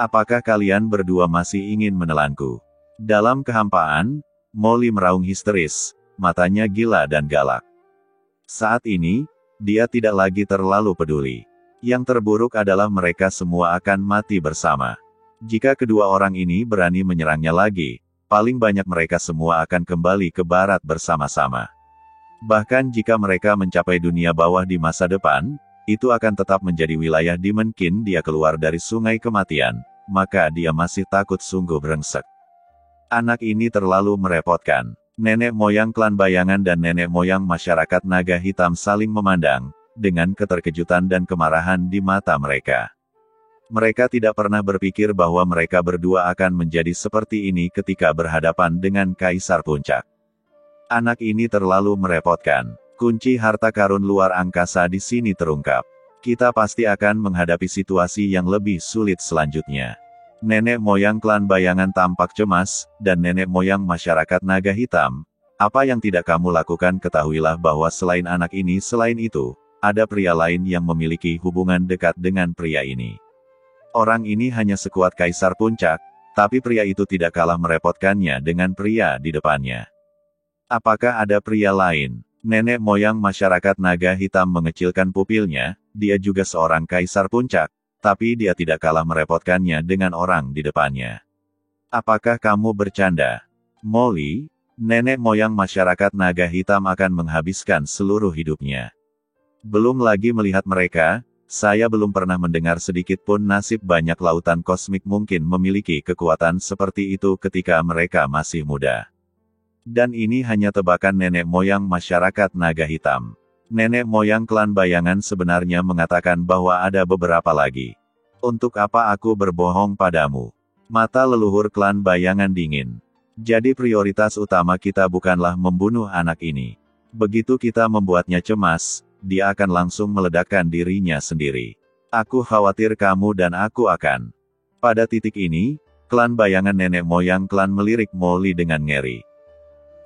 Apakah kalian berdua masih ingin menelanku? Dalam kehampaan, Molly meraung histeris, matanya gila dan galak. Saat ini, dia tidak lagi terlalu peduli. Yang terburuk adalah mereka semua akan mati bersama. Jika kedua orang ini berani menyerangnya lagi, paling banyak mereka semua akan kembali ke barat bersama-sama. Bahkan jika mereka mencapai dunia bawah di masa depan, itu akan tetap menjadi wilayah Demon King. Dia keluar dari sungai kematian, maka dia masih takut sungguh brengsek. Anak ini terlalu merepotkan. Nenek moyang klan bayangan dan nenek moyang masyarakat naga hitam saling memandang, dengan keterkejutan dan kemarahan di mata mereka. Mereka tidak pernah berpikir bahwa mereka berdua akan menjadi seperti ini ketika berhadapan dengan Kaisar Puncak. Anak ini terlalu merepotkan. Kunci harta karun luar angkasa di sini terungkap. Kita pasti akan menghadapi situasi yang lebih sulit selanjutnya. Nenek moyang klan bayangan tampak cemas, dan nenek moyang masyarakat naga hitam. Apa yang tidak kamu lakukan? Ketahuilah bahwa selain anak ini, selain itu, ada pria lain yang memiliki hubungan dekat dengan pria ini. Orang ini hanya sekuat Kaisar Puncak, tapi pria itu tidak kalah merepotkannya dengan pria di depannya. Apakah ada pria lain? Nenek moyang masyarakat naga hitam mengecilkan pupilnya. Dia juga seorang Kaisar Puncak, tapi dia tidak kalah merepotkannya dengan orang di depannya. Apakah kamu bercanda? Molly, nenek moyang masyarakat naga hitam akan menghabiskan seluruh hidupnya. Belum lagi melihat mereka, saya belum pernah mendengar sedikit pun nasib banyak lautan kosmik mungkin memiliki kekuatan seperti itu ketika mereka masih muda. Dan ini hanya tebakan nenek moyang masyarakat naga hitam. Nenek moyang klan bayangan sebenarnya mengatakan bahwa ada beberapa lagi. Untuk apa aku berbohong padamu? Mata leluhur klan bayangan dingin. Jadi prioritas utama kita bukanlah membunuh anak ini. Begitu kita membuatnya cemas, dia akan langsung meledakkan dirinya sendiri. Aku khawatir kamu dan aku akan. Pada titik ini, klan bayangan nenek moyang klan melirik Molly dengan ngeri.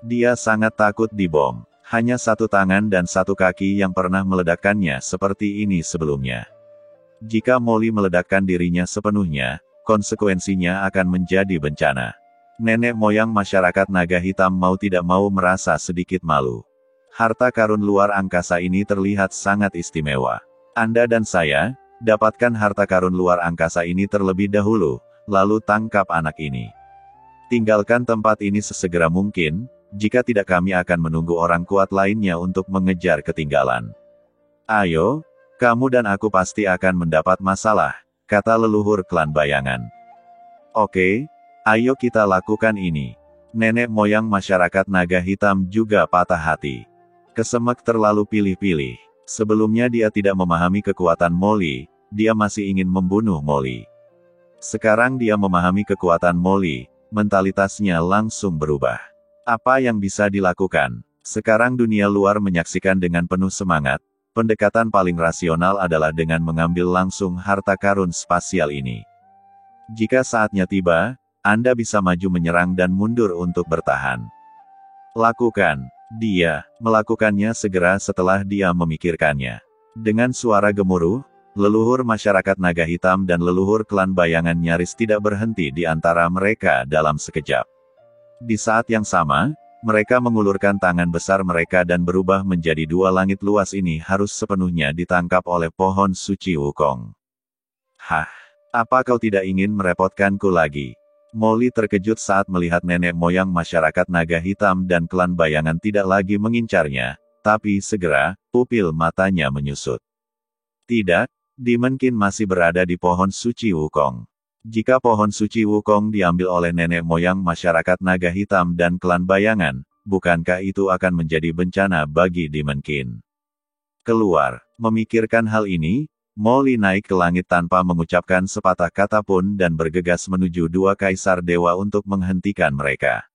Dia sangat takut dibom. Hanya satu tangan dan satu kaki yang pernah meledakkannya seperti ini sebelumnya. Jika Molly meledakkan dirinya sepenuhnya, konsekuensinya akan menjadi bencana. Nenek moyang masyarakat naga hitam mau tidak mau merasa sedikit malu. Harta karun luar angkasa ini terlihat sangat istimewa. Anda dan saya, dapatkan harta karun luar angkasa ini terlebih dahulu, lalu tangkap anak ini. Tinggalkan tempat ini sesegera mungkin. Jika tidak kami akan menunggu orang kuat lainnya untuk mengejar ketinggalan. Ayo, kamu dan aku pasti akan mendapat masalah, kata leluhur klan bayangan. Oke, ayo kita lakukan ini. Nenek moyang masyarakat naga hitam juga patah hati. Kesemek terlalu pilih-pilih. Sebelumnya dia tidak memahami kekuatan Molly, dia masih ingin membunuh Molly. Sekarang dia memahami kekuatan Molly, mentalitasnya langsung berubah. Apa yang bisa dilakukan? Sekarang dunia luar menyaksikan dengan penuh semangat. Pendekatan paling rasional adalah dengan mengambil langsung harta karun spasial ini. Jika saatnya tiba, Anda bisa maju menyerang dan mundur untuk bertahan. Lakukan. Dia melakukannya segera setelah dia memikirkannya. Dengan suara gemuruh, leluhur masyarakat naga hitam dan leluhur klan bayangan nyaris tidak berhenti di antara mereka dalam sekejap. Di saat yang sama, mereka mengulurkan tangan besar mereka dan berubah menjadi dua langit luas ini harus sepenuhnya ditangkap oleh pohon suci Wukong. Hah? Apa kau tidak ingin merepotkanku lagi? Molly terkejut saat melihat nenek moyang masyarakat naga hitam dan klan bayangan tidak lagi mengincarnya, tapi segera, pupil matanya menyusut. Tidak, Demon King masih berada di pohon suci Wukong. Jika pohon suci Wukong diambil oleh nenek moyang masyarakat naga hitam dan klan bayangan, bukankah itu akan menjadi bencana bagi Demon King? Keluar. Memikirkan hal ini, Molly naik ke langit tanpa mengucapkan sepatah kata pun dan bergegas menuju dua kaisar dewa untuk menghentikan mereka.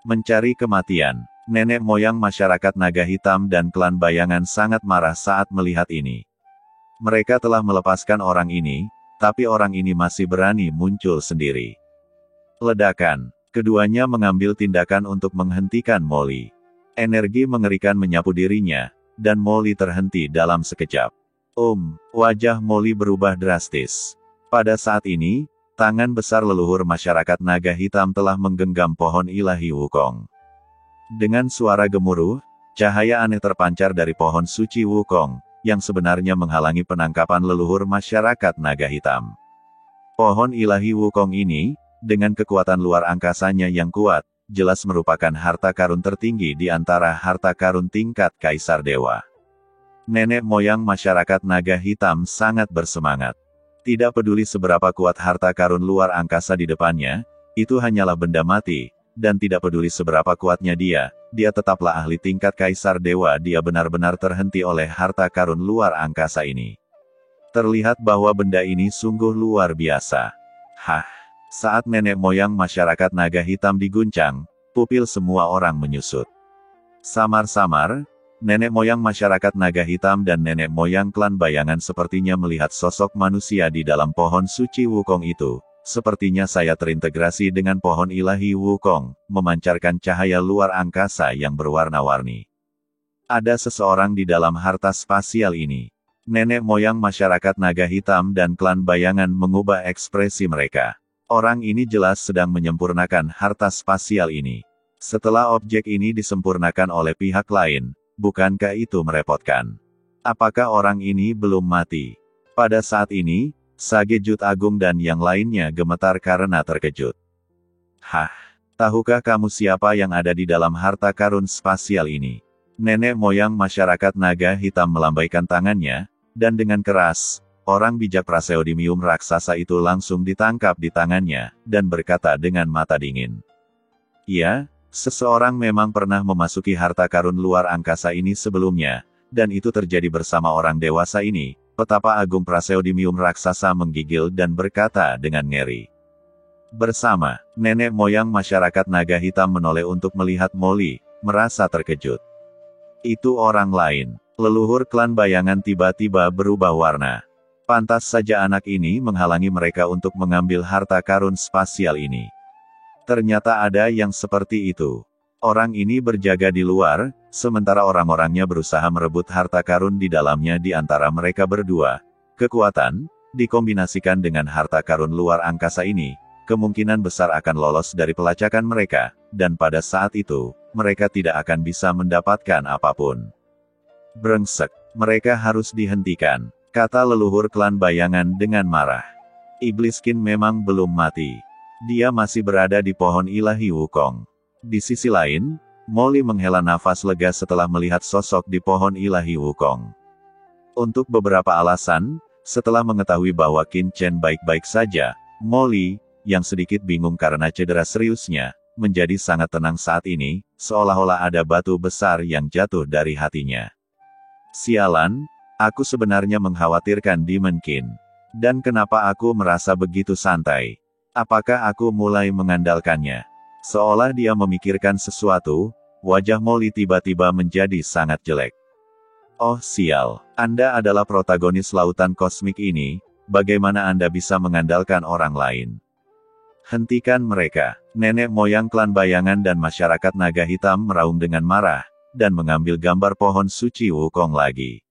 Mencari kematian. Nenek moyang masyarakat naga hitam dan klan bayangan sangat marah saat melihat ini. Mereka telah melepaskan orang ini, tapi orang ini masih berani muncul sendiri. Ledakan. Keduanya mengambil tindakan untuk menghentikan Molly. Energi mengerikan menyapu dirinya, dan Molly terhenti dalam sekejap. Wajah Molly berubah drastis. Pada saat ini, Tangan besar leluhur masyarakat naga hitam telah menggenggam pohon ilahi Wukong. Dengan suara gemuruh, cahaya aneh terpancar dari pohon suci Wukong, yang sebenarnya menghalangi penangkapan leluhur masyarakat naga hitam. Pohon ilahi Wukong ini, dengan kekuatan luar angkasanya yang kuat, jelas merupakan harta karun tertinggi di antara harta karun tingkat Kaisar Dewa. Nenek moyang masyarakat naga hitam sangat bersemangat. Tidak peduli seberapa kuat harta karun luar angkasa di depannya, itu hanyalah benda mati, dan tidak peduli seberapa kuatnya dia tetaplah ahli tingkat Kaisar Dewa. Dia benar-benar terhenti oleh harta karun luar angkasa ini. Terlihat bahwa benda ini sungguh luar biasa. Hah! Saat nenek moyang masyarakat naga hitam diguncang, pupil semua orang menyusut. Samar-samar, nenek moyang masyarakat naga hitam dan nenek moyang klan bayangan sepertinya melihat sosok manusia di dalam pohon suci Wukong itu. Sepertinya saya terintegrasi dengan pohon ilahi Wukong, memancarkan cahaya luar angkasa yang berwarna-warni. Ada seseorang di dalam harta spasial ini. Nenek moyang masyarakat naga hitam dan klan bayangan mengubah ekspresi mereka. Orang ini jelas sedang menyempurnakan harta spasial ini. Setelah objek ini disempurnakan oleh pihak lain, bukankah itu merepotkan? Apakah orang ini belum mati? Pada saat ini, Sage Jut Agung dan yang lainnya gemetar karena terkejut. Hah? Tahukah kamu siapa yang ada di dalam harta karun spasial ini? Nenek moyang masyarakat naga hitam melambaikan tangannya, dan dengan keras, orang bijak Praseodymium raksasa itu langsung ditangkap di tangannya, dan berkata dengan mata dingin. Ya, seseorang memang pernah memasuki harta karun luar angkasa ini sebelumnya, dan itu terjadi bersama orang dewasa ini. Petapa Agung Praseodymium raksasa menggigil dan berkata dengan ngeri. Bersama, nenek moyang masyarakat naga hitam menoleh untuk melihat Molly, merasa terkejut. Itu orang lain. Leluhur klan bayangan tiba-tiba berubah warna. Pantas saja anak ini menghalangi mereka untuk mengambil harta karun spasial ini. Ternyata ada yang seperti itu. Orang ini berjaga di luar, sementara orang-orangnya berusaha merebut harta karun di dalamnya di antara mereka berdua. Kekuatan, dikombinasikan dengan harta karun luar angkasa ini, kemungkinan besar akan lolos dari pelacakan mereka, dan pada saat itu, mereka tidak akan bisa mendapatkan apapun. Brengsek, mereka harus dihentikan, kata leluhur klan bayangan dengan marah. Ibliskin memang belum mati. Dia masih berada di pohon ilahi Wukong. Di sisi lain, Molly menghela nafas lega setelah melihat sosok di pohon ilahi Wukong. Untuk beberapa alasan, setelah mengetahui bahwa Qin Chen baik-baik saja, Molly, yang sedikit bingung karena cedera seriusnya, menjadi sangat tenang saat ini, seolah-olah ada batu besar yang jatuh dari hatinya. Sialan, aku sebenarnya mengkhawatirkan Demon Qin. Dan kenapa aku merasa begitu santai? Apakah aku mulai mengandalkannya? Seolah dia memikirkan sesuatu, wajah Molly tiba-tiba menjadi sangat jelek. Oh sial, Anda adalah protagonis lautan kosmik ini, bagaimana Anda bisa mengandalkan orang lain? Hentikan mereka. Nenek moyang klan bayangan dan masyarakat naga hitam meraung dengan marah, dan mengambil gambar pohon suci Wukong lagi.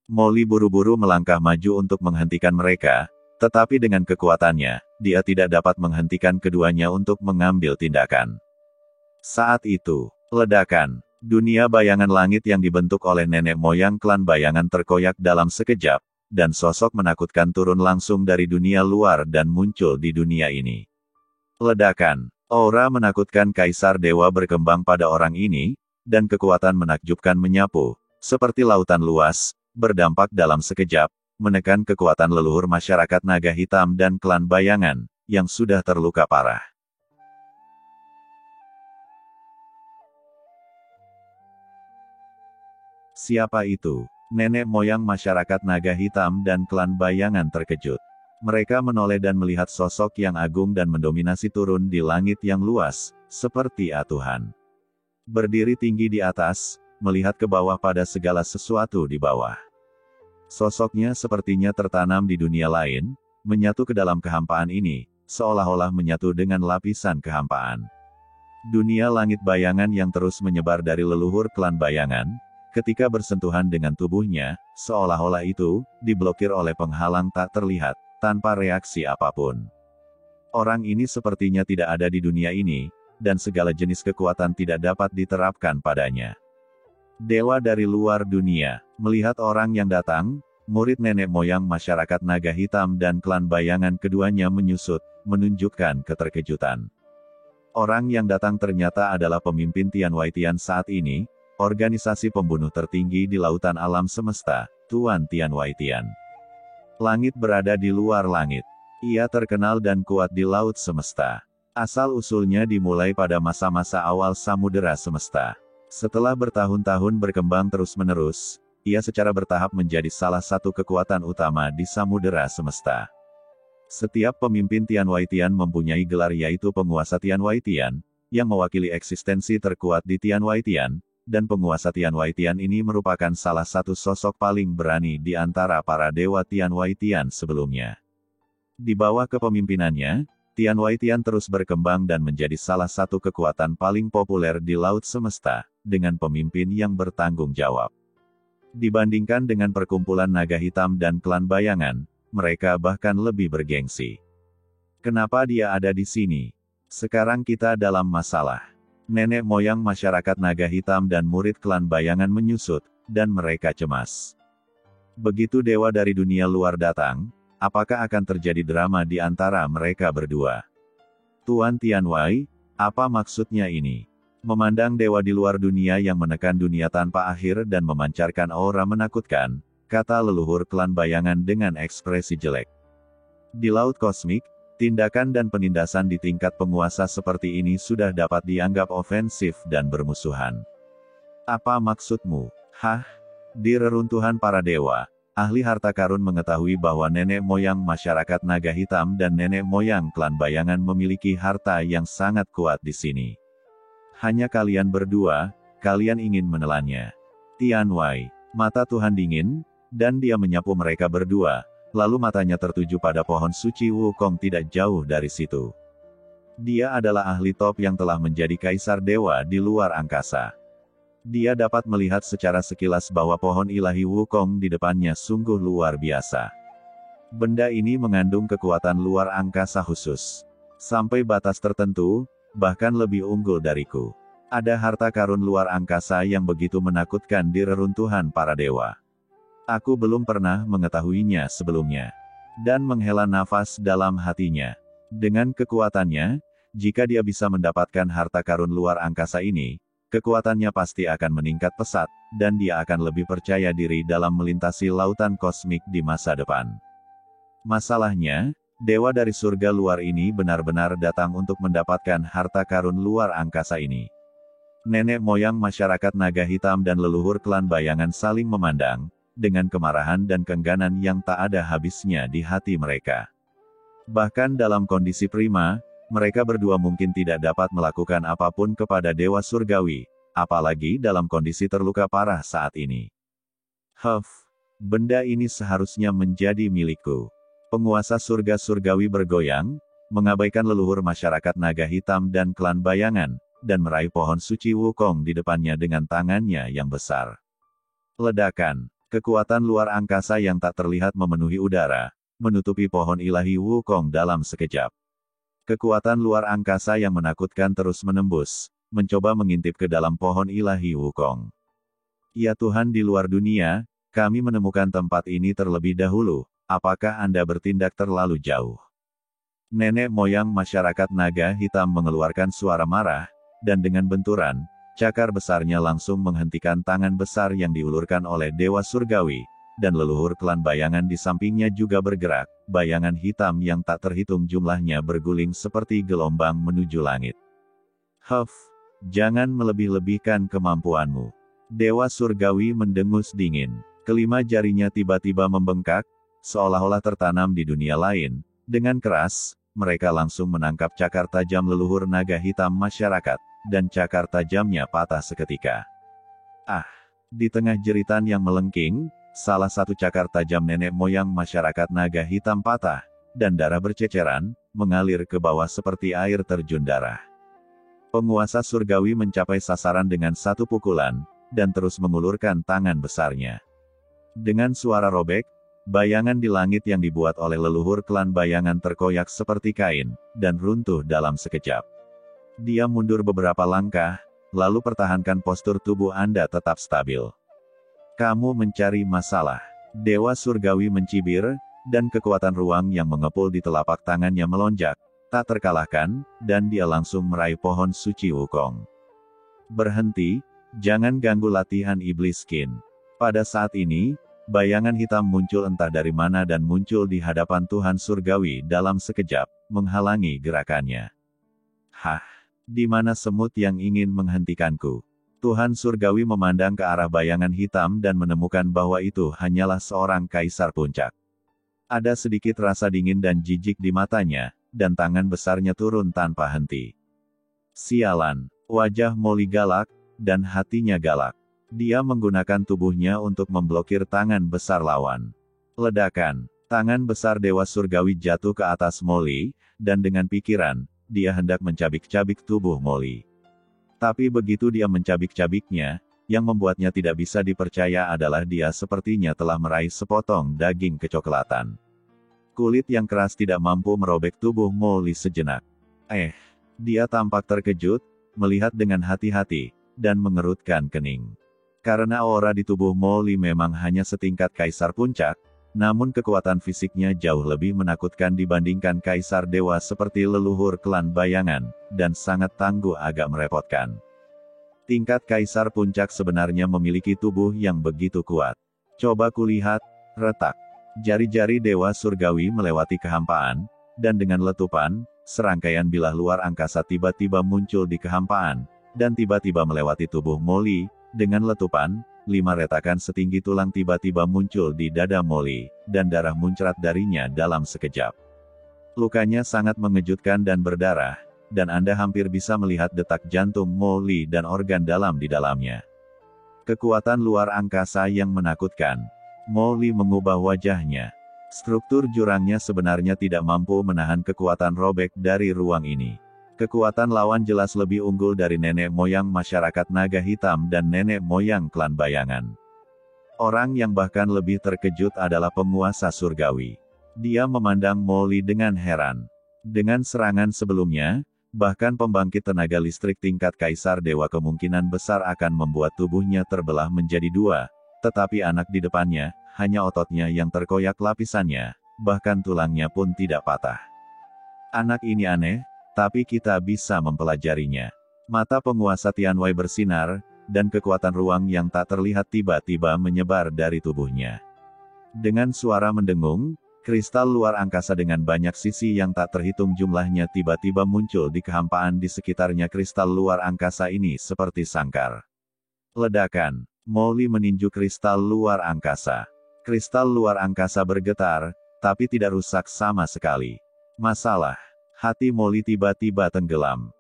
Molly buru-buru melangkah maju untuk menghentikan mereka, tetapi dengan kekuatannya, dia tidak dapat menghentikan keduanya untuk mengambil tindakan. Saat itu, ledakan, dunia bayangan langit yang dibentuk oleh nenek moyang klan bayangan terkoyak dalam sekejap, dan sosok menakutkan turun langsung dari dunia luar dan muncul di dunia ini. Ledakan, aura menakutkan Kaisar Dewa berkembang pada orang ini, dan kekuatan menakjubkan menyapu, seperti lautan luas, berdampak dalam sekejap, menekan kekuatan leluhur masyarakat naga hitam dan klan bayangan, yang sudah terluka parah. Siapa itu? Nenek moyang masyarakat naga hitam dan klan bayangan terkejut. Mereka menoleh dan melihat sosok yang agung dan mendominasi turun di langit yang luas, seperti Tuhan. Berdiri tinggi di atas, melihat ke bawah pada segala sesuatu di bawah. Sosoknya sepertinya tertanam di dunia lain, menyatu ke dalam kehampaan ini, seolah-olah menyatu dengan lapisan kehampaan. Dunia langit bayangan yang terus menyebar dari leluhur klan bayangan, ketika bersentuhan dengan tubuhnya, seolah-olah itu, diblokir oleh penghalang tak terlihat, tanpa reaksi apapun. Orang ini sepertinya tidak ada di dunia ini, dan segala jenis kekuatan tidak dapat diterapkan padanya. Dewa dari luar dunia, melihat orang yang datang, murid nenek moyang masyarakat naga hitam dan klan bayangan keduanya menyusut, menunjukkan keterkejutan. Orang yang datang ternyata adalah pemimpin Tianwaitian saat ini, organisasi pembunuh tertinggi di lautan alam semesta, Tuan Tianwaitian. Langit berada di luar langit. Ia terkenal dan kuat di laut semesta. Asal-usulnya dimulai pada masa-masa awal samudera semesta. Setelah bertahun-tahun berkembang terus-menerus, ia secara bertahap menjadi salah satu kekuatan utama di samudera semesta. Setiap pemimpin Tianwaitian mempunyai gelar yaitu penguasa Tianwaitian, yang mewakili eksistensi terkuat di Tianwaitian, dan penguasa Tianwaitian ini merupakan salah satu sosok paling berani di antara para dewa Tianwaitian sebelumnya. Di bawah kepemimpinannya, Tianwaitian terus berkembang dan menjadi salah satu kekuatan paling populer di laut semesta, dengan pemimpin yang bertanggung jawab. Dibandingkan dengan perkumpulan naga hitam dan klan bayangan, mereka bahkan lebih bergengsi. Kenapa dia ada di sini? Sekarang kita dalam masalah. Nenek moyang masyarakat naga hitam dan murid klan bayangan menyusut, dan mereka cemas. Begitu dewa dari dunia luar datang, apakah akan terjadi drama di antara mereka berdua? Tuan Tianwai, apa maksudnya ini? Memandang dewa di luar dunia yang menekan dunia tanpa akhir dan memancarkan aura menakutkan, kata leluhur klan bayangan dengan ekspresi jelek. Di laut kosmik, tindakan dan penindasan di tingkat penguasa seperti ini sudah dapat dianggap ofensif dan bermusuhan. Apa maksudmu? Hah? Di reruntuhan para dewa, ahli harta karun mengetahui bahwa nenek moyang masyarakat naga hitam dan nenek moyang klan bayangan memiliki harta yang sangat kuat di sini. Hanya kalian berdua, kalian ingin menelannya. Tianwai, mata Tuhan dingin, dan dia menyapu mereka berdua, lalu matanya tertuju pada pohon suci Wukong tidak jauh dari situ. Dia adalah ahli top yang telah menjadi kaisar dewa di luar angkasa. Dia dapat melihat secara sekilas bahwa pohon ilahi Wukong di depannya sungguh luar biasa. Benda ini mengandung kekuatan luar angkasa khusus. Sampai batas tertentu, bahkan lebih unggul dariku. Ada harta karun luar angkasa yang begitu menakutkan di reruntuhan para dewa. Aku belum pernah mengetahuinya sebelumnya. Dan menghela nafas dalam hatinya. Dengan kekuatannya, jika dia bisa mendapatkan harta karun luar angkasa ini, kekuatannya pasti akan meningkat pesat, dan dia akan lebih percaya diri dalam melintasi lautan kosmik di masa depan. Masalahnya, dewa dari surga luar ini benar-benar datang untuk mendapatkan harta karun luar angkasa ini. Nenek moyang masyarakat naga hitam dan leluhur klan bayangan saling memandang, dengan kemarahan dan keengganan yang tak ada habisnya di hati mereka. Bahkan dalam kondisi prima, mereka berdua mungkin tidak dapat melakukan apapun kepada dewa surgawi, apalagi dalam kondisi terluka parah saat ini. Benda ini seharusnya menjadi milikku. Penguasa surga surgawi bergoyang, mengabaikan leluhur masyarakat naga hitam dan klan bayangan, dan meraih pohon suci Wukong di depannya dengan tangannya yang besar. Ledakan, kekuatan luar angkasa yang tak terlihat memenuhi udara, menutupi pohon ilahi Wukong dalam sekejap. Kekuatan luar angkasa yang menakutkan terus menembus, mencoba mengintip ke dalam pohon ilahi Wukong. Ya Tuhan di luar dunia, kami menemukan tempat ini terlebih dahulu. Apakah Anda bertindak terlalu jauh? Nenek moyang masyarakat naga hitam mengeluarkan suara marah, dan dengan benturan, cakar besarnya langsung menghentikan tangan besar yang diulurkan oleh dewa surgawi, dan leluhur klan bayangan di sampingnya juga bergerak, bayangan hitam yang tak terhitung jumlahnya berguling seperti gelombang menuju langit. Jangan melebih-lebihkan kemampuanmu. Dewa surgawi mendengus dingin. Kelima jarinya tiba-tiba membengkak, seolah-olah tertanam di dunia lain. Dengan keras, mereka langsung menangkap cakar tajam leluhur naga hitam masyarakat, dan cakar tajamnya patah seketika. Di tengah jeritan yang melengking, salah satu cakar tajam nenek moyang masyarakat naga hitam patah, dan darah berceceran, mengalir ke bawah seperti air terjun darah. Penguasa surgawi mencapai sasaran dengan satu pukulan, dan terus mengulurkan tangan besarnya. Dengan suara robek, bayangan di langit yang dibuat oleh leluhur klan bayangan terkoyak seperti kain, dan runtuh dalam sekejap. Dia mundur beberapa langkah, lalu pertahankan postur tubuh Anda tetap stabil. Kamu mencari masalah. Dewa Surgawi mencibir, dan kekuatan ruang yang mengepul di telapak tangannya melonjak, tak terkalahkan, dan dia langsung meraih pohon suci Wukong. Berhenti, jangan ganggu latihan iblis Qin. Pada saat ini, bayangan hitam muncul entah dari mana dan muncul di hadapan Tuhan Surgawi dalam sekejap, menghalangi gerakannya. Hah, di mana semut yang ingin menghentikanku? Tuhan Surgawi memandang ke arah bayangan hitam dan menemukan bahwa itu hanyalah seorang kaisar puncak. Ada sedikit rasa dingin dan jijik di matanya, dan tangan besarnya turun tanpa henti. Sialan, wajah Molly galak, dan hatinya galak. Dia menggunakan tubuhnya untuk memblokir tangan besar lawan. Ledakan, tangan besar Dewa Surgawi jatuh ke atas Molly, dan dengan pikiran, dia hendak mencabik-cabik tubuh Molly. Tapi begitu dia mencabik-cabiknya, yang membuatnya tidak bisa dipercaya adalah dia sepertinya telah meraih sepotong daging kecoklatan. Kulit yang keras tidak mampu merobek tubuh Molly sejenak. Dia tampak terkejut, melihat dengan hati-hati, dan mengerutkan kening. Karena aura di tubuh Molly memang hanya setingkat kaisar puncak, namun kekuatan fisiknya jauh lebih menakutkan dibandingkan kaisar dewa seperti leluhur klan bayangan, dan sangat tangguh agak merepotkan. Tingkat kaisar puncak sebenarnya memiliki tubuh yang begitu kuat. Coba kulihat, retak. Jari-jari Dewa Surgawi melewati kehampaan, dan dengan letupan, serangkaian bilah luar angkasa tiba-tiba muncul di kehampaan, dan tiba-tiba melewati tubuh Molly. Dengan letupan, 5 retakan setinggi tulang tiba-tiba muncul di dada Molly, dan darah muncrat darinya dalam sekejap. Lukanya sangat mengejutkan dan berdarah, dan Anda hampir bisa melihat detak jantung Molly dan organ dalam di dalamnya. Kekuatan luar angkasa yang menakutkan. Molly mengubah wajahnya. Struktur jurangnya sebenarnya tidak mampu menahan kekuatan robek dari ruang ini. Kekuatan lawan jelas lebih unggul dari nenek moyang masyarakat naga hitam dan nenek moyang klan bayangan. Orang yang bahkan lebih terkejut adalah penguasa surgawi. Dia memandang Molly dengan heran. Dengan serangan sebelumnya, bahkan pembangkit tenaga listrik tingkat kaisar dewa kemungkinan besar akan membuat tubuhnya terbelah menjadi 2, tetapi anak di depannya, hanya ototnya yang terkoyak lapisannya, bahkan tulangnya pun tidak patah. Anak ini aneh, tapi kita bisa mempelajarinya. Mata penguasa Tianwei bersinar, dan kekuatan ruang yang tak terlihat tiba-tiba menyebar dari tubuhnya. Dengan suara mendengung, kristal luar angkasa dengan banyak sisi yang tak terhitung jumlahnya tiba-tiba muncul di kehampaan di sekitarnya. Kristal luar angkasa ini seperti sangkar. Ledakan, Molly meninju kristal luar angkasa. Kristal luar angkasa bergetar, tapi tidak rusak sama sekali. Masalah. Hati Molly tiba-tiba tenggelam.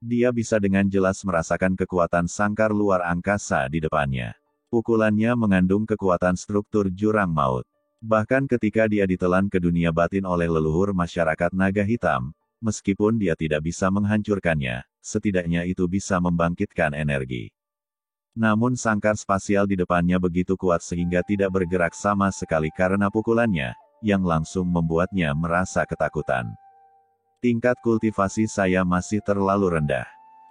Dia bisa dengan jelas merasakan kekuatan sangkar luar angkasa di depannya. Pukulannya mengandung kekuatan struktur jurang maut. Bahkan ketika dia ditelan ke dunia batin oleh leluhur masyarakat naga hitam, meskipun dia tidak bisa menghancurkannya, setidaknya itu bisa membangkitkan energi. Namun sangkar spasial di depannya begitu kuat sehingga tidak bergerak sama sekali karena pukulannya, yang langsung membuatnya merasa ketakutan. Tingkat kultivasi saya masih terlalu rendah.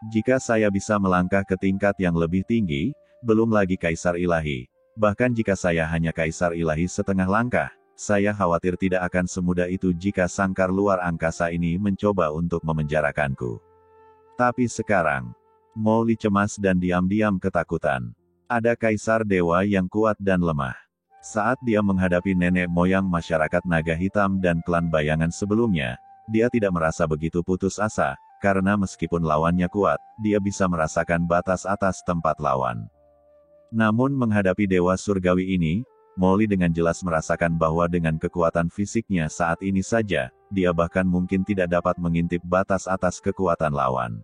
Jika saya bisa melangkah ke tingkat yang lebih tinggi, belum lagi kaisar ilahi, bahkan jika saya hanya kaisar ilahi setengah langkah, saya khawatir tidak akan semudah itu jika sangkar luar angkasa ini mencoba untuk memenjarakanku. Tapi sekarang, Molly cemas dan diam-diam ketakutan. Ada kaisar dewa yang kuat dan lemah. Saat dia menghadapi nenek moyang masyarakat naga hitam dan klan bayangan sebelumnya, dia tidak merasa begitu putus asa, karena meskipun lawannya kuat, dia bisa merasakan batas atas tempat lawan. Namun menghadapi dewa surgawi ini, Molly dengan jelas merasakan bahwa dengan kekuatan fisiknya saat ini saja, dia bahkan mungkin tidak dapat mengintip batas atas kekuatan lawan.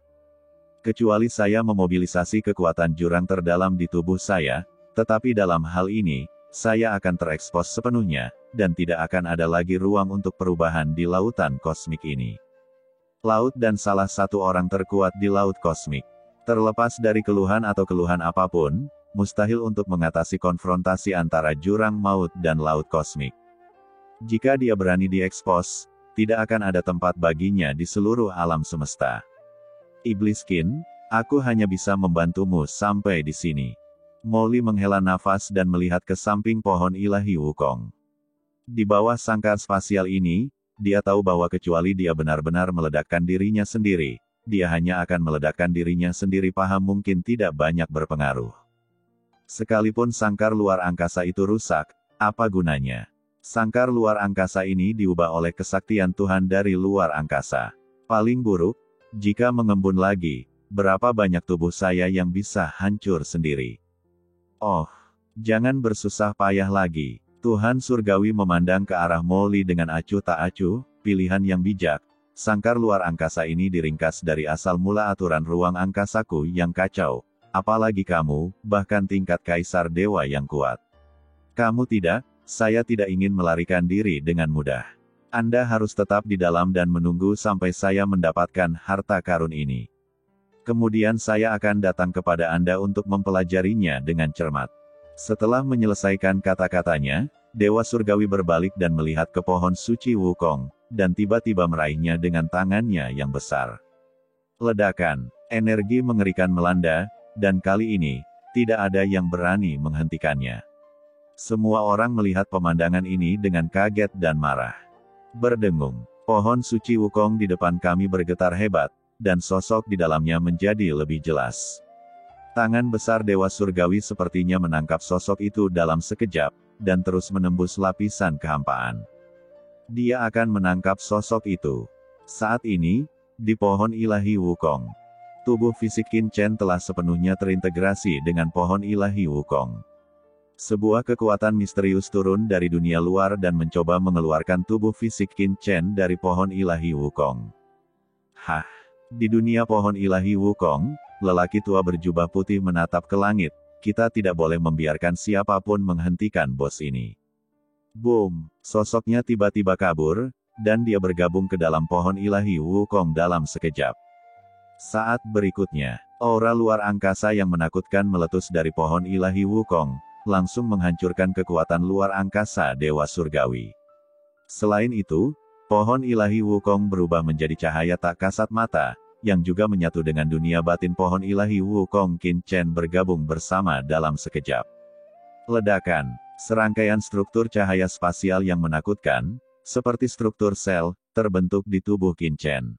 Kecuali saya memobilisasi kekuatan jurang terdalam di tubuh saya, tetapi dalam hal ini, saya akan terekspos sepenuhnya, dan tidak akan ada lagi ruang untuk perubahan di lautan kosmik ini. Laut dan salah satu orang terkuat di laut kosmik. Terlepas dari keluhan atau keluhan apapun, mustahil untuk mengatasi konfrontasi antara jurang maut dan laut kosmik. Jika dia berani diekspos, tidak akan ada tempat baginya di seluruh alam semesta. Iblis Qin, aku hanya bisa membantumu sampai di sini. Molly menghela nafas dan melihat ke samping pohon ilahi Wukong. Di bawah sangkar spasial ini, dia tahu bahwa kecuali dia benar-benar meledakkan dirinya sendiri, dia hanya akan meledakkan dirinya sendiri. Paham mungkin tidak banyak berpengaruh. Sekalipun sangkar luar angkasa itu rusak, apa gunanya? Sangkar luar angkasa ini diubah oleh kesaktian Tuhan dari luar angkasa. Paling buruk, jika mengembun lagi, berapa banyak tubuh saya yang bisa hancur sendiri? Oh, jangan bersusah payah lagi. Tuhan Surgawi memandang ke arah Molly dengan acuh tak acuh, pilihan yang bijak. Sangkar luar angkasa ini diringkas dari asal mula aturan ruang angkasaku yang kacau. Apalagi kamu, bahkan tingkat kaisar dewa yang kuat. Kamu tidak, saya tidak ingin melarikan diri dengan mudah. Anda harus tetap di dalam dan menunggu sampai saya mendapatkan harta karun ini. Kemudian saya akan datang kepada Anda untuk mempelajarinya dengan cermat. Setelah menyelesaikan kata-katanya, Dewa Surgawi berbalik dan melihat ke pohon suci Wukong, dan tiba-tiba meraihnya dengan tangannya yang besar. Ledakan, energi mengerikan melanda, dan kali ini, tidak ada yang berani menghentikannya. Semua orang melihat pemandangan ini dengan kaget dan marah. Berdengung, pohon suci Wukong di depan kami bergetar hebat, dan sosok di dalamnya menjadi lebih jelas. Tangan besar Dewa Surgawi sepertinya menangkap sosok itu dalam sekejap, dan terus menembus lapisan kehampaan. Dia akan menangkap sosok itu. Saat ini, di pohon ilahi Wukong, tubuh fisik Qin Chen telah sepenuhnya terintegrasi dengan pohon ilahi Wukong. Sebuah kekuatan misterius turun dari dunia luar dan mencoba mengeluarkan tubuh fisik Qin Chen dari pohon ilahi Wukong. Hah! Di dunia pohon ilahi Wukong, lelaki tua berjubah putih menatap ke langit. Kita tidak boleh membiarkan siapapun menghentikan bos ini. Boom! Sosoknya tiba-tiba kabur, dan dia bergabung ke dalam pohon ilahi Wukong dalam sekejap. Saat berikutnya, aura luar angkasa yang menakutkan meletus dari pohon ilahi Wukong, langsung menghancurkan kekuatan luar angkasa Dewa Surgawi. Selain itu, pohon ilahi Wukong berubah menjadi cahaya tak kasat mata, yang juga menyatu dengan dunia batin pohon ilahi Wukong. Qin Chen bergabung bersama dalam sekejap. Ledakan, serangkaian struktur cahaya spasial yang menakutkan, seperti struktur sel, terbentuk di tubuh Qin Chen.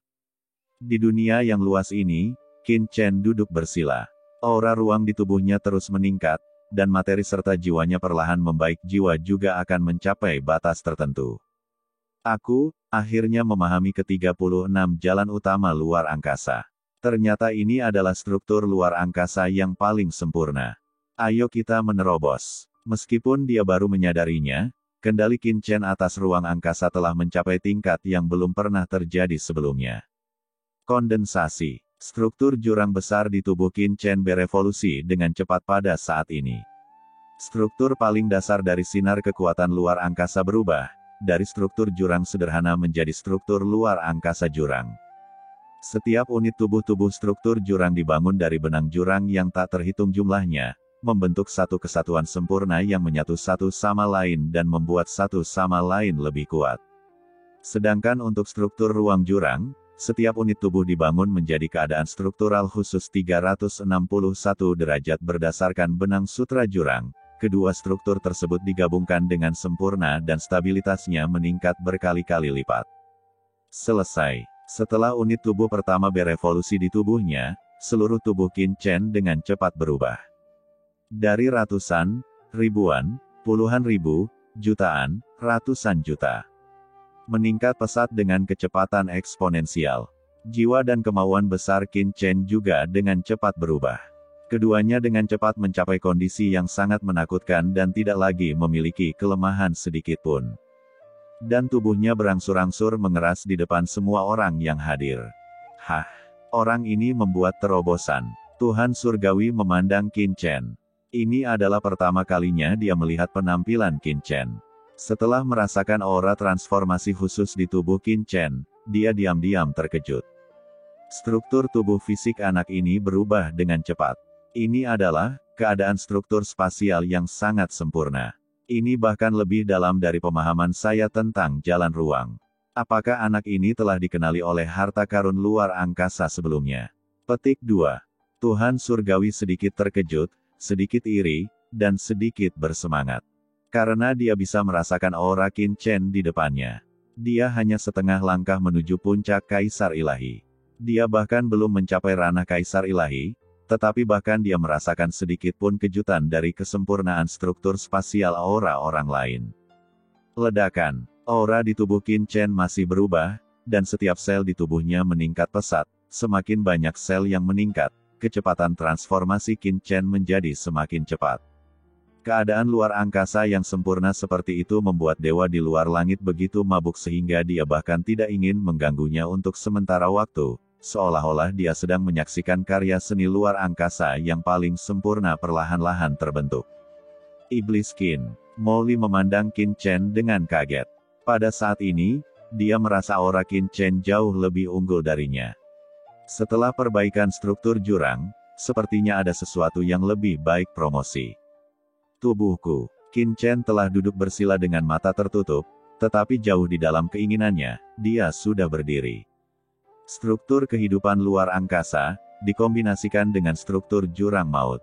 Di dunia yang luas ini, Qin Chen duduk bersila. Aura ruang di tubuhnya terus meningkat, dan materi serta jiwanya perlahan membaik. Jiwa juga akan mencapai batas tertentu. Aku, akhirnya memahami ke-36 jalan utama luar angkasa. Ternyata ini adalah struktur luar angkasa yang paling sempurna. Ayo kita menerobos. Meskipun dia baru menyadarinya, kendali Qin Chen atas ruang angkasa telah mencapai tingkat yang belum pernah terjadi sebelumnya. Kondensasi. Struktur jurang besar di tubuh Qin Chen berevolusi dengan cepat pada saat ini. Struktur paling dasar dari sinar kekuatan luar angkasa berubah, dari struktur jurang sederhana menjadi struktur luar angkasa jurang. Setiap unit tubuh struktur jurang dibangun dari benang jurang yang tak terhitung jumlahnya, membentuk satu kesatuan sempurna yang menyatu satu sama lain dan membuat satu sama lain lebih kuat. Sedangkan untuk struktur ruang jurang, setiap unit tubuh dibangun menjadi keadaan struktural khusus 361 derajat berdasarkan benang sutra jurang. Kedua struktur tersebut digabungkan dengan sempurna dan stabilitasnya meningkat berkali-kali lipat. Selesai. Setelah unit tubuh pertama berevolusi di tubuhnya, seluruh tubuh Qin Chen dengan cepat berubah. Dari ratusan, ribuan, puluhan ribu, jutaan, ratusan juta. Meningkat pesat dengan kecepatan eksponensial. Jiwa dan kemauan besar Qin Chen juga dengan cepat berubah. Keduanya dengan cepat mencapai kondisi yang sangat menakutkan dan tidak lagi memiliki kelemahan sedikitpun. Dan tubuhnya berangsur-angsur mengeras di depan semua orang yang hadir. Hah! Orang ini membuat terobosan. Tuhan Surgawi memandang Qin Chen. Ini adalah pertama kalinya dia melihat penampilan Qin Chen. Setelah merasakan aura transformasi khusus di tubuh Qin Chen, dia diam-diam terkejut. Struktur tubuh fisik anak ini berubah dengan cepat. Ini adalah keadaan struktur spasial yang sangat sempurna. Ini bahkan lebih dalam dari pemahaman saya tentang jalan ruang. Apakah anak ini telah dikenali oleh harta karun luar angkasa sebelumnya? Petik 2. Tuhan Surgawi sedikit terkejut, sedikit iri, dan sedikit bersemangat. Karena dia bisa merasakan aura Qin Chen di depannya. Dia hanya setengah langkah menuju puncak Kaisar Ilahi. Dia bahkan belum mencapai ranah Kaisar Ilahi, tetapi bahkan dia merasakan sedikit pun kejutan dari kesempurnaan struktur spasial aura orang lain. Ledakan. Aura di tubuh Qin Chen masih berubah, dan setiap sel di tubuhnya meningkat pesat. Semakin banyak sel yang meningkat, kecepatan transformasi Qin Chen menjadi semakin cepat. Keadaan luar angkasa yang sempurna seperti itu membuat dewa di luar langit begitu mabuk sehingga dia bahkan tidak ingin mengganggunya untuk sementara waktu, seolah-olah dia sedang menyaksikan karya seni luar angkasa yang paling sempurna perlahan-lahan terbentuk. Iblis Qin. Molly memandang Qin Chen dengan kaget. Pada saat ini, dia merasa aura Qin Chen jauh lebih unggul darinya. Setelah perbaikan struktur jurang, sepertinya ada sesuatu yang lebih baik promosi. Tubuhku. Qin Chen telah duduk bersila dengan mata tertutup, tetapi jauh di dalam keinginannya, dia sudah berdiri. Struktur kehidupan luar angkasa, dikombinasikan dengan struktur jurang maut.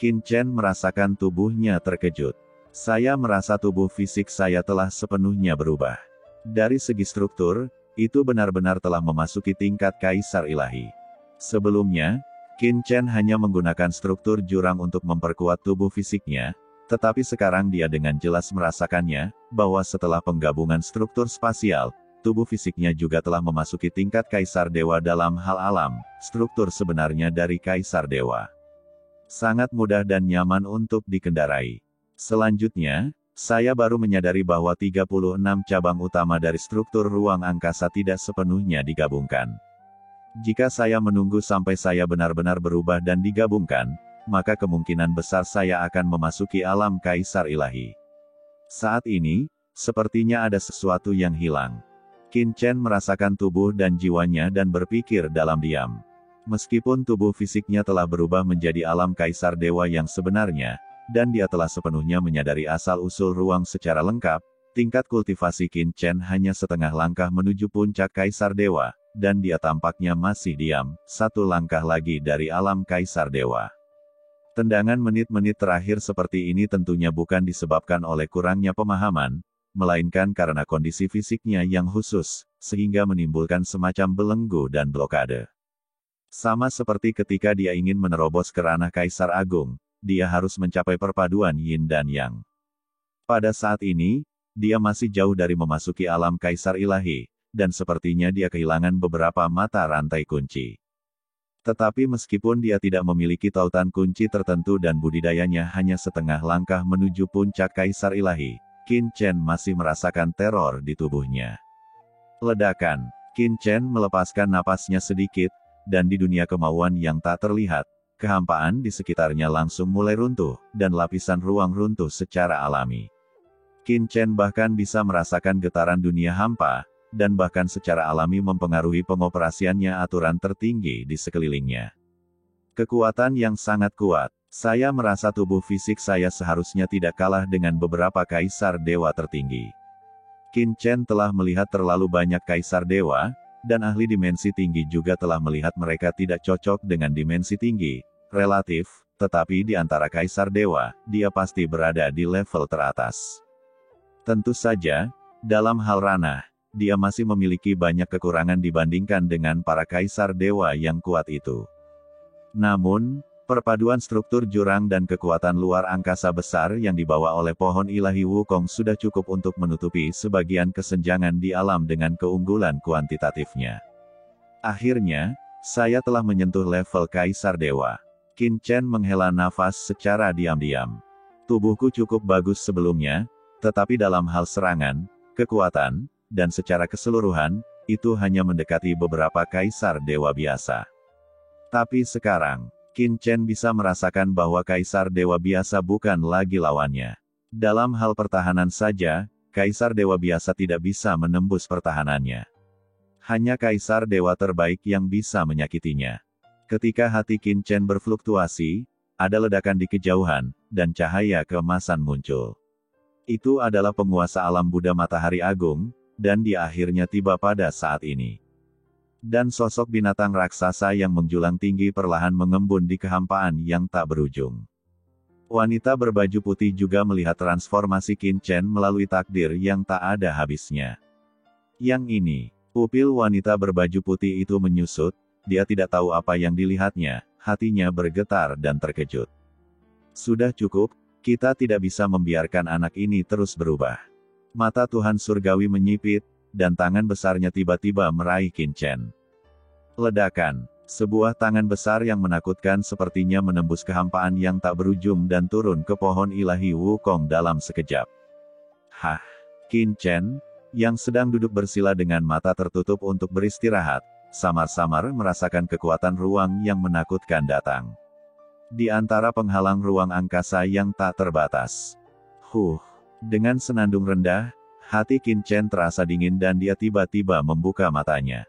Qin Chen merasakan tubuhnya terkejut. Saya merasa tubuh fisik saya telah sepenuhnya berubah. Dari segi struktur, itu benar-benar telah memasuki tingkat Kaisar Ilahi. Sebelumnya, Qin Chen hanya menggunakan struktur jurang untuk memperkuat tubuh fisiknya, tetapi sekarang dia dengan jelas merasakannya, bahwa setelah penggabungan struktur spasial, tubuh fisiknya juga telah memasuki tingkat Kaisar Dewa dalam hal alam, struktur sebenarnya dari Kaisar Dewa. Sangat mudah dan nyaman untuk dikendarai. Selanjutnya, saya baru menyadari bahwa 36 cabang utama dari struktur ruang angkasa tidak sepenuhnya digabungkan. Jika saya menunggu sampai saya benar-benar berubah dan digabungkan, maka kemungkinan besar saya akan memasuki alam Kaisar Ilahi. Saat ini, sepertinya ada sesuatu yang hilang. Qin Chen merasakan tubuh dan jiwanya dan berpikir dalam diam. Meskipun tubuh fisiknya telah berubah menjadi alam Kaisar Dewa yang sebenarnya, dan dia telah sepenuhnya menyadari asal-usul ruang secara lengkap, tingkat kultivasi Qin Chen hanya setengah langkah menuju puncak Kaisar Dewa, dan dia tampaknya masih diam, satu langkah lagi dari alam Kaisar Dewa. Tendangan menit-menit terakhir seperti ini tentunya bukan disebabkan oleh kurangnya pemahaman, melainkan karena kondisi fisiknya yang khusus, sehingga menimbulkan semacam belenggu dan blokade. Sama seperti ketika dia ingin menerobos ke ranah Kaisar Agung, dia harus mencapai perpaduan Yin dan Yang. Pada saat ini, dia masih jauh dari memasuki alam Kaisar Ilahi, dan sepertinya dia kehilangan beberapa mata rantai kunci. Tetapi meskipun dia tidak memiliki tautan kunci tertentu dan budidayanya hanya setengah langkah menuju puncak Kaisar Ilahi, Qin Chen masih merasakan teror di tubuhnya. Ledakan. Qin Chen melepaskan napasnya sedikit, dan di dunia kemauan yang tak terlihat, kehampaan di sekitarnya langsung mulai runtuh, dan lapisan ruang runtuh secara alami. Qin Chen bahkan bisa merasakan getaran dunia hampa, dan bahkan secara alami mempengaruhi pengoperasiannya aturan tertinggi di sekelilingnya. Kekuatan yang sangat kuat. Saya merasa tubuh fisik saya seharusnya tidak kalah dengan beberapa Kaisar Dewa tertinggi. Qin Chen telah melihat terlalu banyak Kaisar Dewa, dan ahli dimensi tinggi juga telah melihat mereka tidak cocok dengan dimensi tinggi, relatif, tetapi di antara Kaisar Dewa, dia pasti berada di level teratas. Tentu saja, dalam hal ranah, dia masih memiliki banyak kekurangan dibandingkan dengan para Kaisar Dewa yang kuat itu. Namun, perpaduan struktur jurang dan kekuatan luar angkasa besar yang dibawa oleh pohon ilahi Wukong sudah cukup untuk menutupi sebagian kesenjangan di alam dengan keunggulan kuantitatifnya. Akhirnya, saya telah menyentuh level Kaisar Dewa. Qin Chen menghela nafas secara diam-diam. Tubuhku cukup bagus sebelumnya, tetapi dalam hal serangan, kekuatan, dan secara keseluruhan, itu hanya mendekati beberapa Kaisar Dewa biasa. Tapi sekarang, Qin Chen bisa merasakan bahwa Kaisar Dewa biasa bukan lagi lawannya. Dalam hal pertahanan saja, Kaisar Dewa biasa tidak bisa menembus pertahanannya. Hanya kaisar dewa terbaik yang bisa menyakitinya. Ketika hati Qin Chen berfluktuasi, ada ledakan di kejauhan, dan cahaya keemasan muncul. Itu adalah penguasa alam Buddha Matahari Agung, dan dia akhirnya tiba pada saat ini. Dan sosok binatang raksasa yang menjulang tinggi perlahan mengembun di kehampaan yang tak berujung. Wanita berbaju putih juga melihat transformasi Qin Chen melalui takdir yang tak ada habisnya. Yang ini, pupil wanita berbaju putih itu menyusut, dia tidak tahu apa yang dilihatnya, hatinya bergetar dan terkejut. Sudah cukup, kita tidak bisa membiarkan anak ini terus berubah. Mata Tuhan Surgawi menyipit, dan tangan besarnya tiba-tiba meraih Qin Chen. Ledakan. Sebuah tangan besar yang menakutkan sepertinya menembus kehampaan yang tak berujung dan turun ke pohon ilahi Wukong dalam sekejap. Hah! Qin Chen, yang sedang duduk bersila dengan mata tertutup untuk beristirahat, samar-samar merasakan kekuatan ruang yang menakutkan datang. Di antara penghalang ruang angkasa yang tak terbatas. Dengan senandung rendah, hati Qin Chen terasa dingin dan dia tiba-tiba membuka matanya.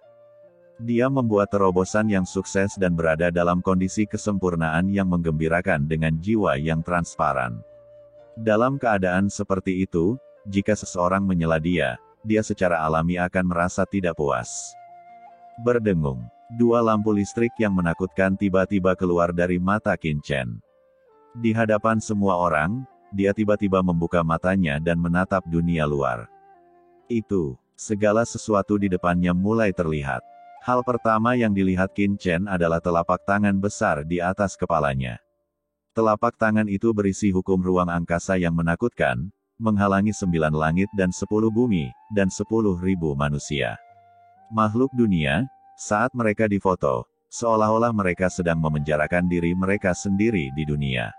Dia membuat terobosan yang sukses dan berada dalam kondisi kesempurnaan yang menggembirakan dengan jiwa yang transparan. Dalam keadaan seperti itu, jika seseorang menyela dia secara alami akan merasa tidak puas. Berdengung, dua lampu listrik yang menakutkan tiba-tiba keluar dari mata Qin Chen. Di hadapan semua orang, dia tiba-tiba membuka matanya dan menatap dunia luar. Segala sesuatu di depannya mulai terlihat. Hal pertama yang dilihat Qin Chen adalah telapak tangan besar di atas kepalanya. Telapak tangan itu berisi hukum ruang angkasa yang menakutkan, menghalangi 9 langit dan 10 bumi, dan 10.000 manusia. Makhluk dunia, saat mereka difoto, seolah-olah mereka sedang memenjarakan diri mereka sendiri di dunia.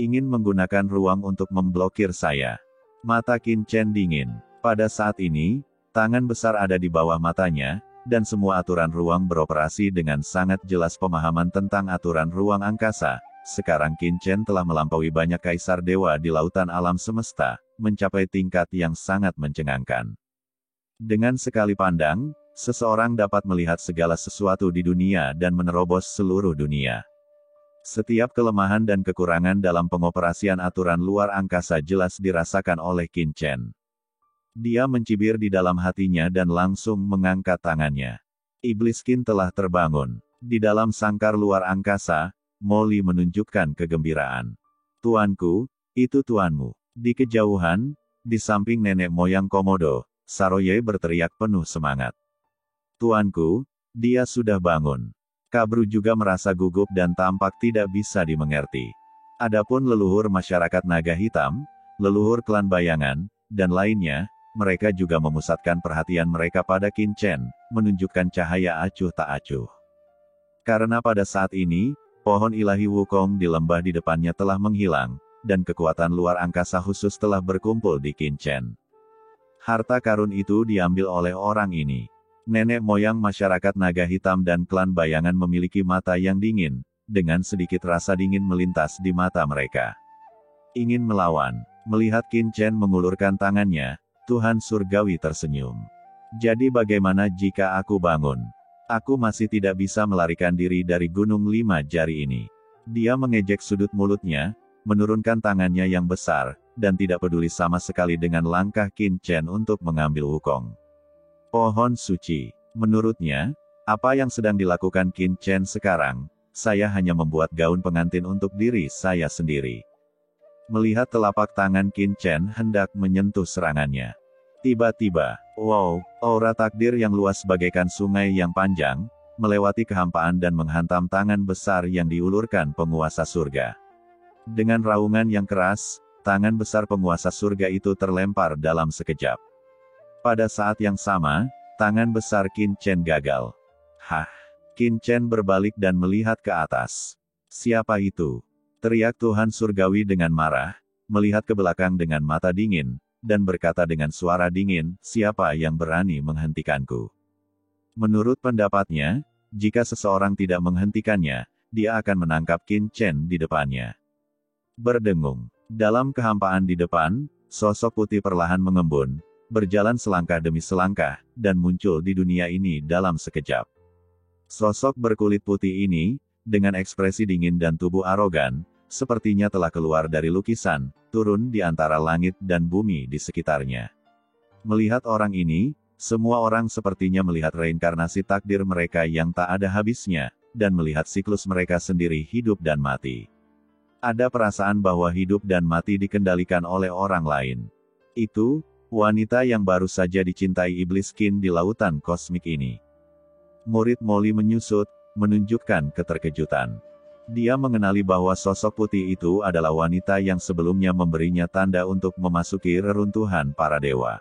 Ingin menggunakan ruang untuk memblokir saya. Mata Qin Chen dingin. Pada saat ini, tangan besar ada di bawah matanya, dan semua aturan ruang beroperasi dengan sangat jelas. Pemahaman tentang aturan ruang angkasa. Sekarang Qin Chen telah melampaui banyak kaisar dewa di lautan alam semesta, mencapai tingkat yang sangat mencengangkan. Dengan sekali pandang, seseorang dapat melihat segala sesuatu di dunia dan menerobos seluruh dunia. Setiap kelemahan dan kekurangan dalam pengoperasian aturan luar angkasa jelas dirasakan oleh Qin Chen. Dia mencibir di dalam hatinya dan langsung mengangkat tangannya. Iblis Qin telah terbangun. Di dalam sangkar luar angkasa, Molly menunjukkan kegembiraan. Tuanku, itu tuanmu. Di kejauhan, di samping nenek moyang Komodo, Saroye berteriak penuh semangat. Tuanku, dia sudah bangun. Kabru juga merasa gugup dan tampak tidak bisa dimengerti. Adapun leluhur masyarakat naga hitam, leluhur klan bayangan, dan lainnya, mereka juga memusatkan perhatian mereka pada Qin Chen, menunjukkan cahaya acuh tak acuh. Karena pada saat ini, pohon ilahi Wukong di lembah di depannya telah menghilang, dan kekuatan luar angkasa khusus telah berkumpul di Qin Chen. Harta karun itu diambil oleh orang ini. Nenek moyang masyarakat naga hitam dan klan bayangan memiliki mata yang dingin, dengan sedikit rasa dingin melintas di mata mereka. Ingin melawan. Melihat Qin Chen mengulurkan tangannya, Tuhan Surgawi tersenyum. Jadi bagaimana jika aku bangun? Aku masih tidak bisa melarikan diri dari gunung 5 jari ini. Dia mengejek sudut mulutnya, menurunkan tangannya yang besar, dan tidak peduli sama sekali dengan langkah Qin Chen untuk mengambil Wukong. Pohon suci. Menurutnya, apa yang sedang dilakukan Qin Chen sekarang, saya hanya membuat gaun pengantin untuk diri saya sendiri. Melihat telapak tangan Qin Chen hendak menyentuh serangannya. Tiba-tiba, wow, aura takdir yang luas bagaikan sungai yang panjang, melewati kehampaan dan menghantam tangan besar yang diulurkan penguasa surga. Dengan raungan yang keras, tangan besar penguasa surga itu terlempar dalam sekejap. Pada saat yang sama, tangan besar Qin Chen gagal. Hah! Qin Chen berbalik dan melihat ke atas. Siapa itu? Teriak Tuhan Surgawi dengan marah, melihat ke belakang dengan mata dingin, dan berkata dengan suara dingin, siapa yang berani menghentikanku? Menurut pendapatnya, jika seseorang tidak menghentikannya, dia akan menangkap Qin Chen di depannya. Berdengung. Dalam kehampaan di depan, sosok putih perlahan mengembun, berjalan selangkah demi selangkah, dan muncul di dunia ini dalam sekejap. Sosok berkulit putih ini, dengan ekspresi dingin dan tubuh arogan, sepertinya telah keluar dari lukisan, turun di antara langit dan bumi di sekitarnya. Melihat orang ini, semua orang sepertinya melihat reinkarnasi takdir mereka yang tak ada habisnya, dan melihat siklus mereka sendiri hidup dan mati. Ada perasaan bahwa hidup dan mati dikendalikan oleh orang lain. Itu, wanita yang baru saja dicintai iblis Qin di lautan kosmik ini. Murid Molly menyusut, menunjukkan keterkejutan. Dia mengenali bahwa sosok putih itu adalah wanita yang sebelumnya memberinya tanda untuk memasuki reruntuhan para dewa.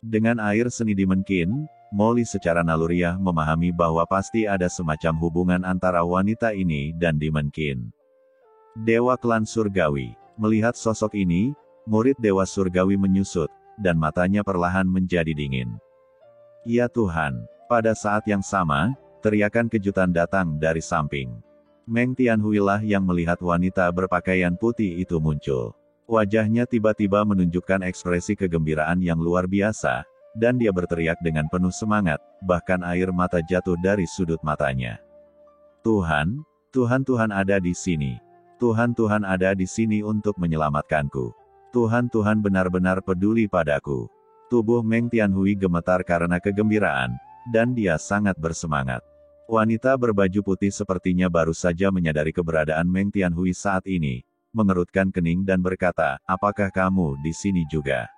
Dengan air seni Demon Qin, Molly secara naluriah memahami bahwa pasti ada semacam hubungan antara wanita ini dan Demon Qin. Dewa klan surgawi. Melihat sosok ini, murid dewa surgawi menyusut, dan matanya perlahan menjadi dingin. Ya Tuhan! Pada saat yang sama, teriakan kejutan datang dari samping. Meng Tianhui lah yang melihat wanita berpakaian putih itu muncul. Wajahnya tiba-tiba menunjukkan ekspresi kegembiraan yang luar biasa, dan dia berteriak dengan penuh semangat, bahkan air mata jatuh dari sudut matanya. Tuhan, Tuhan ada di sini. Tuhan ada di sini untuk menyelamatkanku. Tuhan benar-benar peduli padaku. Tubuh Meng Tianhui gemetar karena kegembiraan, dan dia sangat bersemangat. Wanita berbaju putih sepertinya baru saja menyadari keberadaan Meng Tianhui saat ini, mengerutkan kening dan berkata, apakah kamu di sini juga?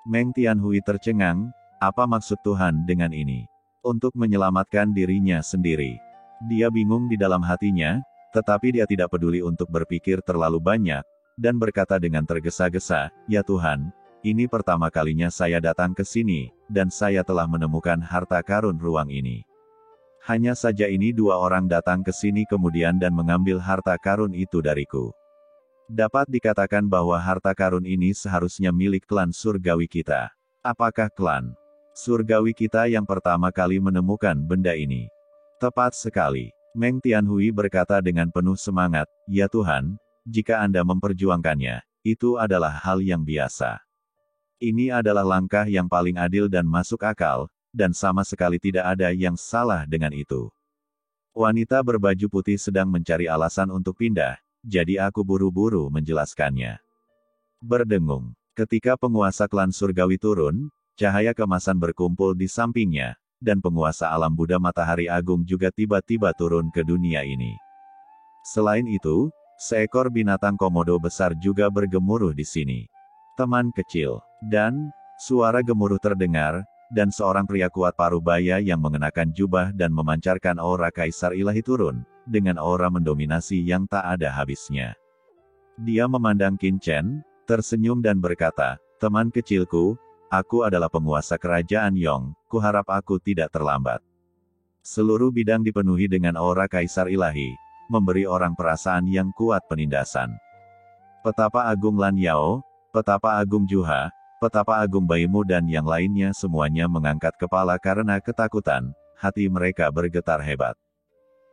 Meng Tianhui tercengang, apa maksud Tuhan dengan ini? Untuk menyelamatkan dirinya sendiri. Dia bingung di dalam hatinya, tetapi dia tidak peduli untuk berpikir terlalu banyak, dan berkata dengan tergesa-gesa, ya Tuhan, ini pertama kalinya saya datang ke sini, dan saya telah menemukan harta karun ruang ini. Hanya saja ini dua orang datang ke sini kemudian dan mengambil harta karun itu dariku. Dapat dikatakan bahwa harta karun ini seharusnya milik klan surgawi kita. Apakah klan surgawi kita yang pertama kali menemukan benda ini? Tepat sekali. Meng Tianhui berkata dengan penuh semangat, ya Tuhan, jika Anda memperjuangkannya, itu adalah hal yang biasa. Ini adalah langkah yang paling adil dan masuk akal, dan sama sekali tidak ada yang salah dengan itu. Wanita berbaju putih sedang mencari alasan untuk pindah, jadi aku buru-buru menjelaskannya. Berdengung. Ketika penguasa klan surgawi turun, cahaya kemasan berkumpul di sampingnya, dan penguasa alam Buddha Matahari Agung juga tiba-tiba turun ke dunia ini. Selain itu, seekor binatang komodo besar juga bergemuruh di sini. Teman kecil. Dan, suara gemuruh terdengar, dan seorang pria kuat parubaya yang mengenakan jubah dan memancarkan aura kaisar ilahi turun, dengan aura mendominasi yang tak ada habisnya. Dia memandang Qin Chen, tersenyum dan berkata, teman kecilku, aku adalah penguasa kerajaan Yong, kuharap aku tidak terlambat. Seluruh bidang dipenuhi dengan aura kaisar ilahi, memberi orang perasaan yang kuat penindasan. Petapa Agung Lan Yao, Petapa Agung Juha, Petapa Agung Baimu dan yang lainnya semuanya mengangkat kepala karena ketakutan, hati mereka bergetar hebat.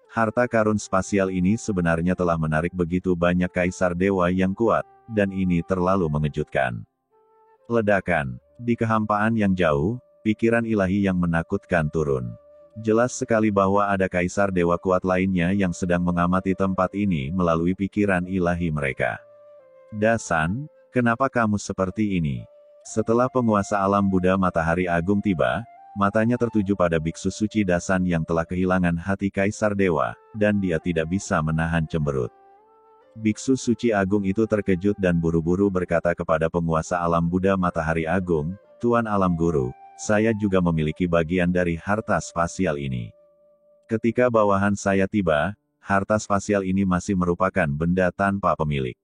Harta karun spasial ini sebenarnya telah menarik begitu banyak kaisar dewa yang kuat, dan ini terlalu mengejutkan. Ledakan. Di kehampaan yang jauh, pikiran ilahi yang menakutkan turun. Jelas sekali bahwa ada kaisar dewa kuat lainnya yang sedang mengamati tempat ini melalui pikiran ilahi mereka. Dasan, kenapa kamu seperti ini? Setelah penguasa alam Buddha Matahari Agung tiba, matanya tertuju pada biksu suci Dasan yang telah kehilangan hati kaisar dewa, dan dia tidak bisa menahan cemberut. Biksu suci agung itu terkejut dan buru-buru berkata kepada penguasa alam Buddha Matahari Agung, Tuan Alam Guru, saya juga memiliki bagian dari harta spasial ini. Ketika bawahan saya tiba, harta spasial ini masih merupakan benda tanpa pemilik.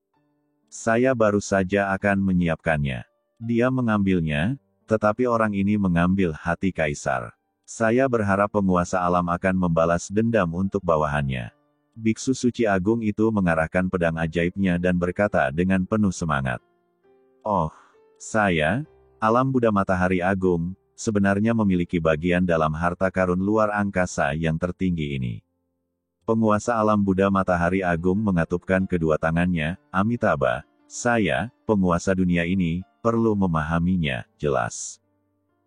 Saya baru saja akan menyiapkannya. Dia mengambilnya, tetapi orang ini mengambil hati kaisar. Saya berharap penguasa alam akan membalas dendam untuk bawahannya. Biksu suci agung itu mengarahkan pedang ajaibnya dan berkata dengan penuh semangat. Oh, saya, alam Buddha Matahari Agung, sebenarnya memiliki bagian dalam harta karun luar angkasa yang tertinggi ini. Penguasa alam Buddha Matahari Agung mengatupkan kedua tangannya, Amitabha, saya, penguasa dunia ini, perlu memahaminya, jelas.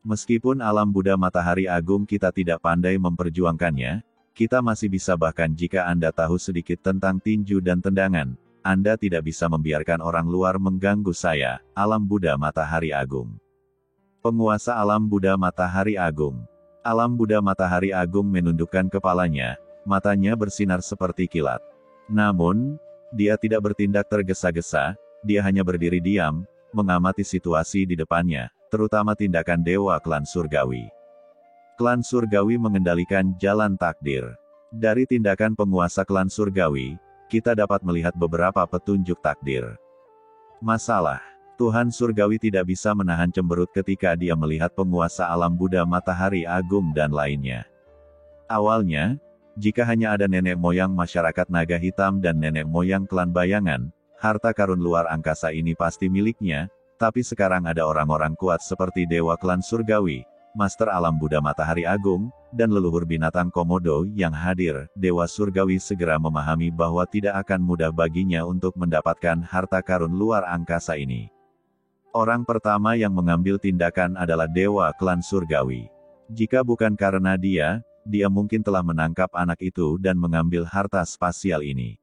Meskipun alam Buddha Matahari Agung kita tidak pandai memperjuangkannya, kita masih bisa bahkan jika Anda tahu sedikit tentang tinju dan tendangan, Anda tidak bisa membiarkan orang luar mengganggu saya, alam Buddha Matahari Agung. Penguasa alam Buddha Matahari Agung. Alam Buddha Matahari Agung menundukkan kepalanya, matanya bersinar seperti kilat. Namun, dia tidak bertindak tergesa-gesa, dia hanya berdiri diam, mengamati situasi di depannya, terutama tindakan Dewa Klan Surgawi. Klan Surgawi mengendalikan jalan takdir. Dari tindakan penguasa Klan Surgawi, kita dapat melihat beberapa petunjuk takdir. Masalah, Tuhan Surgawi tidak bisa menahan cemberut ketika dia melihat penguasa alam Buddha Matahari Agung dan lainnya. Awalnya, jika hanya ada nenek moyang masyarakat naga hitam dan nenek moyang klan bayangan, harta karun luar angkasa ini pasti miliknya, tapi sekarang ada orang-orang kuat seperti Dewa Klan Surgawi, Master Alam Buddha Matahari Agung, dan leluhur binatang Komodo yang hadir. Dewa Surgawi segera memahami bahwa tidak akan mudah baginya untuk mendapatkan harta karun luar angkasa ini. Orang pertama yang mengambil tindakan adalah Dewa Klan Surgawi. Jika bukan karena dia mungkin telah menangkap anak itu dan mengambil harta spasial ini.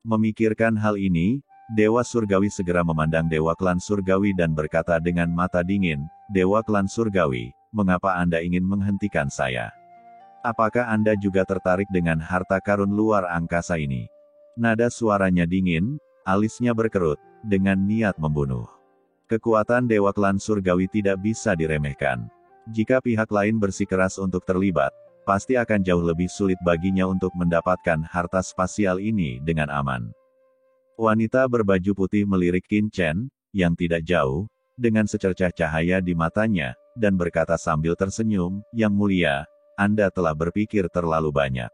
Memikirkan hal ini, Dewa Surgawi segera memandang Dewa Klan Surgawi dan berkata dengan mata dingin, "Dewa Klan Surgawi, mengapa Anda ingin menghentikan saya? Apakah Anda juga tertarik dengan harta karun luar angkasa ini?" Nada suaranya dingin, alisnya berkerut, dengan niat membunuh. Kekuatan Dewa Klan Surgawi tidak bisa diremehkan. Jika pihak lain bersikeras untuk terlibat, pasti akan jauh lebih sulit baginya untuk mendapatkan harta spasial ini dengan aman. Wanita berbaju putih melirik Qin Chen, yang tidak jauh, dengan secercah cahaya di matanya, dan berkata sambil tersenyum, "Yang mulia, Anda telah berpikir terlalu banyak.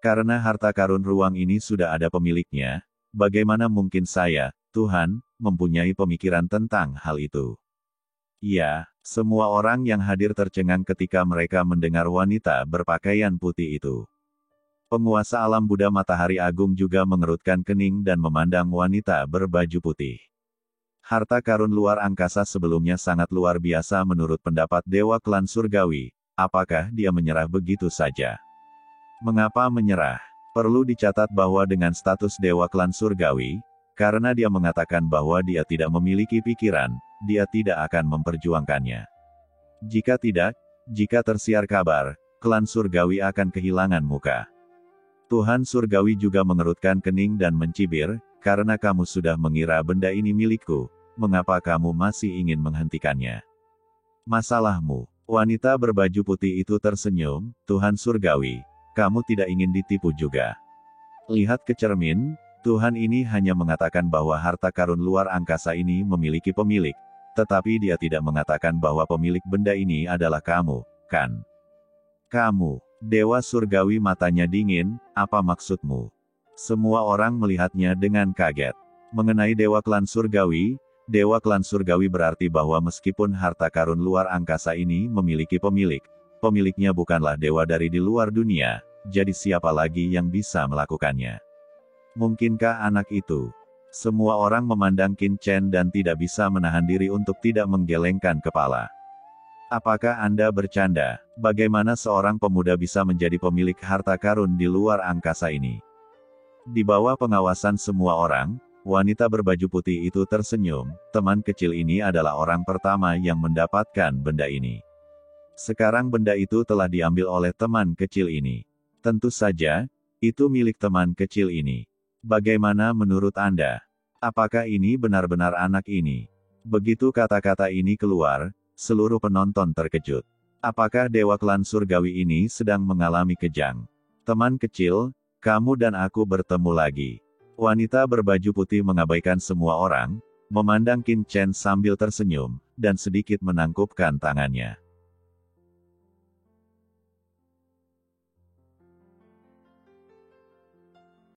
Karena harta karun ruang ini sudah ada pemiliknya, bagaimana mungkin saya, Tuhan, mempunyai pemikiran tentang hal itu?" Ya, semua orang yang hadir tercengang ketika mereka mendengar wanita berpakaian putih itu. Penguasa alam Buddha Matahari Agung juga mengerutkan kening dan memandang wanita berbaju putih. Harta karun luar angkasa sebelumnya sangat luar biasa menurut pendapat Dewa Klan Surgawi. Apakah dia menyerah begitu saja? Mengapa menyerah? Perlu dicatat bahwa dengan status Dewa Klan Surgawi, karena dia mengatakan bahwa dia tidak memiliki pikiran, dia tidak akan memperjuangkannya. Jika tidak, jika tersiar kabar, Klan Surgawi akan kehilangan muka. Tuhan Surgawi juga mengerutkan kening dan mencibir, "Karena kamu sudah mengira benda ini milikku, mengapa kamu masih ingin menghentikannya? Masalahmu." Wanita berbaju putih itu tersenyum, "Tuhan Surgawi, kamu tidak ingin ditipu juga. Lihat ke cermin, Tuhan ini hanya mengatakan bahwa harta karun luar angkasa ini memiliki pemilik, tetapi dia tidak mengatakan bahwa pemilik benda ini adalah kamu, kan? Kamu." Dewa Surgawi matanya dingin, "Apa maksudmu?" Semua orang melihatnya dengan kaget. Mengenai Dewa Klan Surgawi berarti bahwa meskipun harta karun luar angkasa ini memiliki pemilik, pemiliknya bukanlah dewa dari di luar dunia, jadi siapa lagi yang bisa melakukannya? Mungkinkah anak itu? Semua orang memandang Qin Chen dan tidak bisa menahan diri untuk tidak menggelengkan kepala. Apakah Anda bercanda? Bagaimana seorang pemuda bisa menjadi pemilik harta karun di luar angkasa ini? Di bawah pengawasan semua orang, wanita berbaju putih itu tersenyum, "Teman kecil ini adalah orang pertama yang mendapatkan benda ini. Sekarang benda itu telah diambil oleh teman kecil ini. Tentu saja, itu milik teman kecil ini. Bagaimana menurut Anda? Apakah ini benar-benar anak ini?" Begitu kata-kata ini keluar, seluruh penonton terkejut. Apakah Dewa Klan Surgawi ini sedang mengalami kejang? "Teman kecil, kamu dan aku bertemu lagi." Wanita berbaju putih mengabaikan semua orang, memandang Qin Chen sambil tersenyum, dan sedikit menangkupkan tangannya.